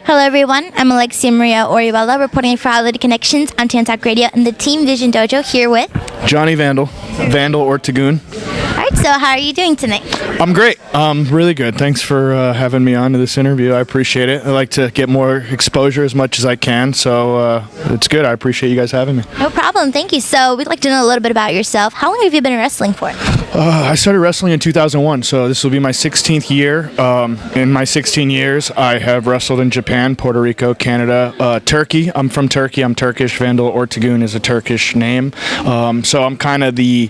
Hello everyone, I'm Alexia Maria Orihuela reporting for Holiday Connections on Tantalk Radio in the Team Vision Dojo here with Johnny Vandal Ortegun. Alright, so how are you doing tonight? I'm great. Really good. Thanks for having me on to this interview. I appreciate it. I like to get more exposure as much as I can, so it's good. I appreciate you guys having me. No problem, thank you. So we'd like to know a little bit about yourself. How long have you been wrestling for? I started wrestling in 2001, so this will be my 16th year. In my 16 years, I have wrestled in Japan, Puerto Rico, Canada, Turkey. I'm from Turkey. I'm Turkish. Vandal Ortegun is a Turkish name. So I'm kind of the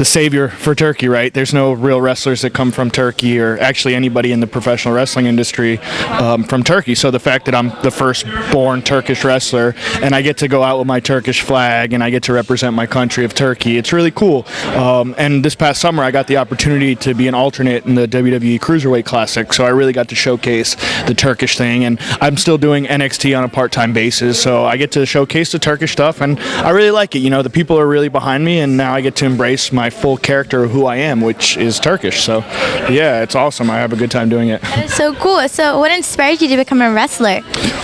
savior for Turkey, right? There's no real wrestlers that come from Turkey, or actually anybody in the professional wrestling industry from Turkey. So the fact that I'm the first born Turkish wrestler and I get to go out with my Turkish flag and I get to represent my country of Turkey, it's really cool. And this past summer I got the opportunity to be an alternate in the WWE Cruiserweight Classic, so I really got to showcase the Turkish thing, and I'm still doing NXT on a part-time basis, so I get to showcase the Turkish stuff, and I really like it. You know, the people are really behind me, and now I get to embrace my full character of who I am, which is Turkish. So yeah, it's awesome. I have a good time doing it. That is so cool. So what inspired you to become a wrestler?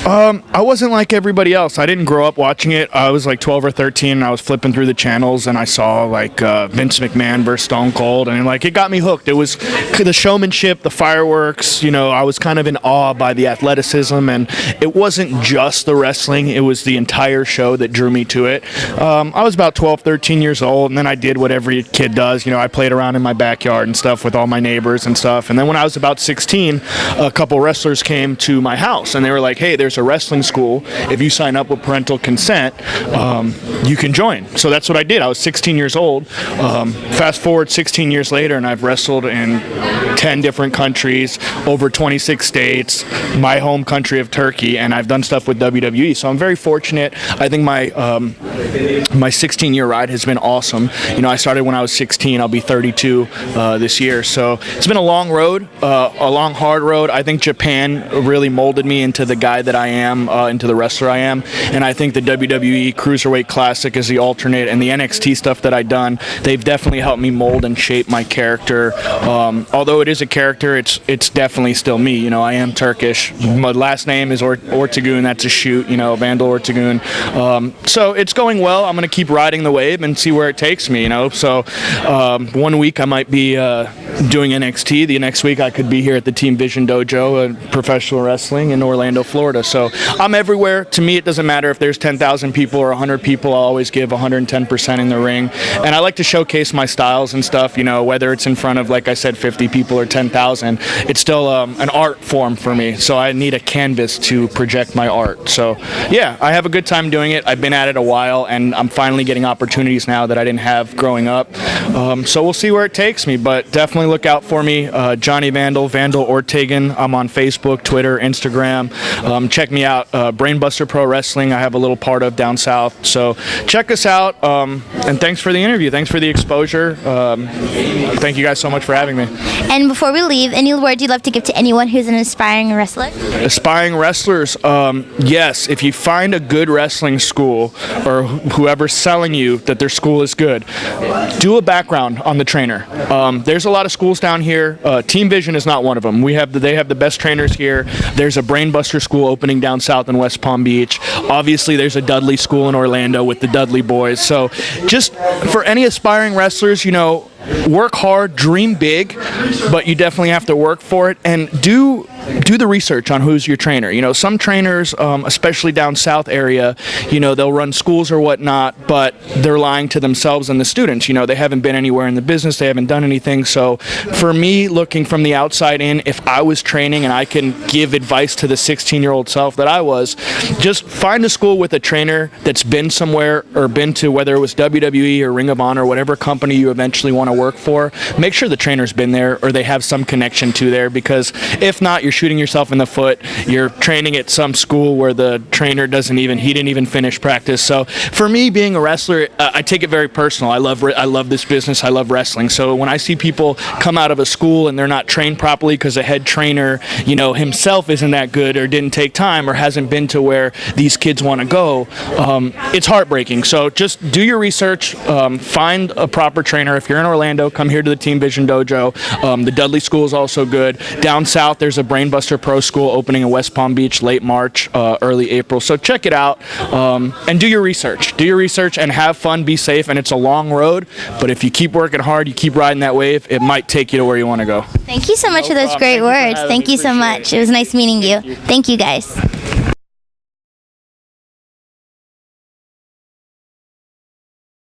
I wasn't like everybody else. I didn't grow up watching it. I was like 12 or 13 and I was flipping through the channels and I saw like Vince McMahon versus Stone Cold, and like it got me hooked. It was the showmanship, the fireworks, you know, I was kind of in awe by the athleticism, and it wasn't just the wrestling, it was the entire show that drew me to it. I was about 12, 13 years old, and then I did what every kid does. You know, I played around in my backyard and stuff with all my neighbors and stuff. And then when I was about 16, a couple wrestlers came to my house and they were like, hey, there's a wrestling school. If you sign up with parental consent, you can join. So that's what I did. I was 16 years old. Fast forward 16 years later, and I've wrestled in 10 different countries, over 26 states, my home country of Turkey, and I've done stuff with WWE. So I'm very fortunate. I think my 16-year ride has been awesome. You know, I started when I was 16. I'll be 32 this year. So it's been a long road, a long, hard road. I think Japan really molded me into the guy that I am, into the wrestler I am. And I think the WWE Cruiserweight Classic is the alternate, and the NXT stuff that I've done, they've definitely helped me mold and shape my character. Although it is a character, it's definitely still me. You know, I am Turkish. My last name is Ortegun. That's a shoot, you know, Vandal Ortegun. So it's going well. I'm going to keep riding the wave and see where it takes me, you know. So 1 week I might be doing NXT. The next week I could be here at the Team Vision Dojo, professional wrestling in Orlando, Florida. So I'm everywhere. To me, it doesn't matter if there's 10,000 people or 100 people. I'll always give 110% in the ring. And I like to showcase my styles and stuff, you know, whether it's in front of, like I said, 50 people or 10,000. It's still an art form for me. So I need a canvas to project my art. So yeah, I have a good time doing it. I've been at it a while, and I'm finally getting opportunities now that I didn't have growing up. So we'll see where it takes me, but definitely look out for me. Johnny Vandal Ortegun. I'm on Facebook, Twitter, Instagram. Check me out. Brainbuster Pro Wrestling, I have a little part of down south. So check us out. And thanks for the interview. Thanks for the exposure. Thank you guys so much for having me. And before we leave, any words you'd love to give to anyone who's an aspiring wrestler? Aspiring wrestlers, yes, if you find a good wrestling school or whoever's selling you that their school is good, do a background on the trainer. There's a lot of schools down here. Team Vision is not one of them. They have the best trainers here. There's a Brainbuster school opening down south in West Palm Beach. Obviously, there's a Dudley school in Orlando with the Dudley boys. So just for any aspiring wrestlers, you know, work hard, dream big, but you definitely have to work for it, and do the research on who's your trainer. You know, some trainers, especially down south area, you know, they'll run schools or whatnot, but they're lying to themselves and the students. You know, they haven't been anywhere in the business, they haven't done anything. So for me, looking from the outside in, if I was training and I can give advice to the 16-year-old self that I was, just find a school with a trainer that's been somewhere or been to, whether it was WWE or Ring of Honor or whatever company you eventually want to work for. Make sure the trainer's been there or they have some connection to there, because if not, you're shooting yourself in the foot. You're training at some school where the trainer didn't even finish practice. So for me, being a wrestler, I take it very personal. I love this business. I love wrestling. So when I see people come out of a school and they're not trained properly because the head trainer, you know, himself isn't that good or didn't take time or hasn't been to where these kids want to go, it's heartbreaking. So just do your research, find a proper trainer. If you're in Orlando, come here to the Team Vision Dojo. The Dudley School is also good. Down south, there's a Brain Brainbuster Pro School opening in West Palm Beach late March, early April. So check it out and do your research. Do your research and have fun, be safe, and it's a long road, but if you keep working hard, you keep riding that wave, it might take you to where you want to go. Thank you so much for those great words. Thank you so much. It was nice meeting you. Thank you, guys.